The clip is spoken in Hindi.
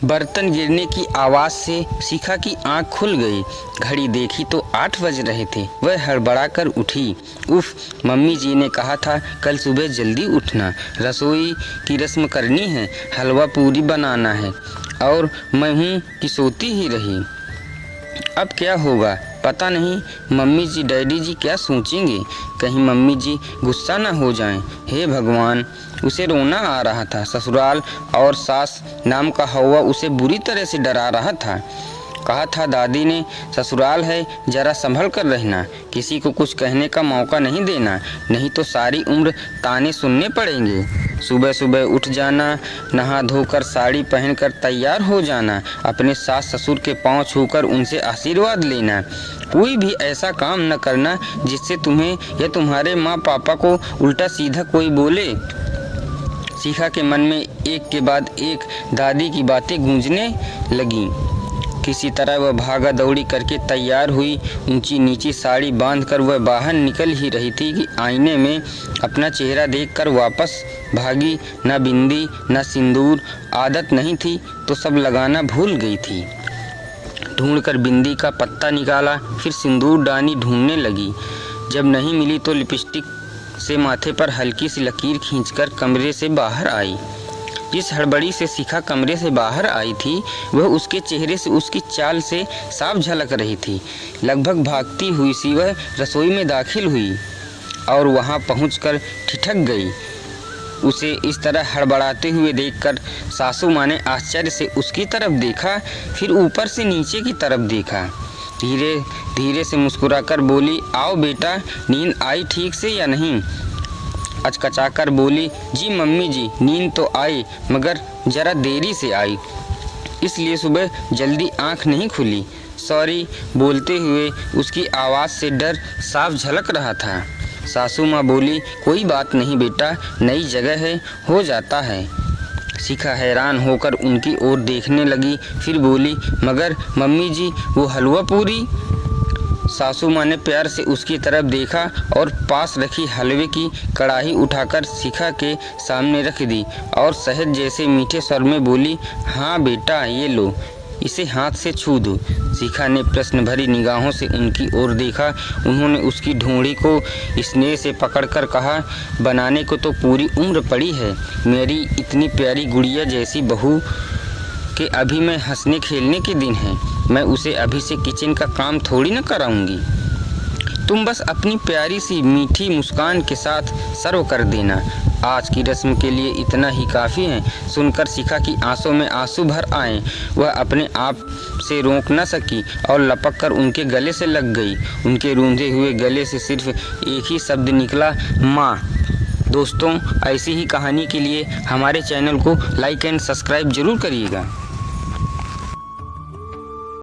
बर्तन गिरने की आवाज़ से शिखा की आंख खुल गई। घड़ी देखी तो 8 बज रहे थे। वह हड़बड़ा कर उठी। उफ, मम्मी जी ने कहा था कल सुबह जल्दी उठना, रसोई की रस्म करनी है, हलवा पूरी बनाना है, और मैं हूँ कि सोती ही रही। अब क्या होगा पता नहीं। मम्मी जी डैडी जी क्या सोचेंगे, कहीं मम्मी जी गुस्सा ना हो जाएं। हे भगवान, उसे रोना आ रहा था। ससुराल और सास नाम का हवा उसे बुरी तरह से डरा रहा था। कहा था दादी ने, ससुराल है, जरा संभल कर रहना, किसी को कुछ कहने का मौका नहीं देना, नहीं तो सारी उम्र ताने सुनने पड़ेंगे। सुबह सुबह उठ जाना, नहा धोकर साड़ी पहनकर तैयार हो जाना, अपने सास ससुर के पांव छूकर उनसे आशीर्वाद लेना। कोई भी ऐसा काम न करना जिससे तुम्हें या तुम्हारे माँ पापा को उल्टा सीधा कोई बोले। शिखा के मन में एक के बाद एक दादी की बातें गूंजने लगीं। किसी तरह वह भागा दौड़ी करके तैयार हुई। ऊंची नीची साड़ी बांधकर वह बाहर निकल ही रही थी कि आईने में अपना चेहरा देखकर वापस भागी। न बिंदी न सिंदूर, आदत नहीं थी तो सब लगाना भूल गई थी। ढूंढकर बिंदी का पत्ता निकाला, फिर सिंदूर दानी ढूंढने लगी। जब नहीं मिली तो लिपस्टिक से माथे पर हल्की सी लकीर खींचकर कमरे से बाहर आई। जिस हड़बड़ी से शिखा कमरे से बाहर आई थी वह उसके चेहरे से, उसकी चाल से साफ झलक रही थी। लगभग भागती हुई सी वह रसोई में दाखिल हुई और वहां पहुंचकर ठिठक गई। उसे इस तरह हड़बड़ाते हुए देखकर सासू माँ ने आश्चर्य से उसकी तरफ देखा, फिर ऊपर से नीचे की तरफ देखा। धीरे धीरे से मुस्कुराकर बोली, आओ बेटा, नींद आई ठीक से या नहीं? अचकचाकर बोली, जी मम्मी जी, नींद तो आई, मगर जरा देरी से आई, इसलिए सुबह जल्दी आंख नहीं खुली। सॉरी। बोलते हुए उसकी आवाज़ से डर साफ झलक रहा था। सासू माँ बोली, कोई बात नहीं बेटा, नई जगह है, हो जाता है। शिखा हैरान होकर उनकी ओर देखने लगी, फिर बोली, मगर मम्मी जी वो हलवा पूरी? सासू माँ ने प्यार से उसकी तरफ देखा और पास रखी हलवे की कढ़ाई उठाकर शिखा के सामने रख दी और सहज जैसे मीठे स्वर में बोली, हाँ बेटा, ये लो, इसे हाथ से छू दो। शिखा ने प्रश्न भरी निगाहों से उनकी ओर देखा। उन्होंने उसकी ढूंढी को स्नेह से पकड़कर कहा, बनाने को तो पूरी उम्र पड़ी है, मेरी इतनी प्यारी गुड़िया जैसी बहू के अभी मैं हंसने खेलने के दिन है, मैं उसे अभी से किचन का काम थोड़ी न कराऊंगी। तुम बस अपनी प्यारी सी मीठी मुस्कान के साथ सर्व कर देना, आज की रस्म के लिए इतना ही काफ़ी है। सुनकर शिखा की आंसू में आंसू भर आए। वह अपने आप से रोक न सकी और लपक कर उनके गले से लग गई। उनके रूंधे हुए गले से सिर्फ एक ही शब्द निकला, माँ। दोस्तों, ऐसी ही कहानी के लिए हमारे चैनल को लाइक एंड सब्सक्राइब जरूर करिएगा।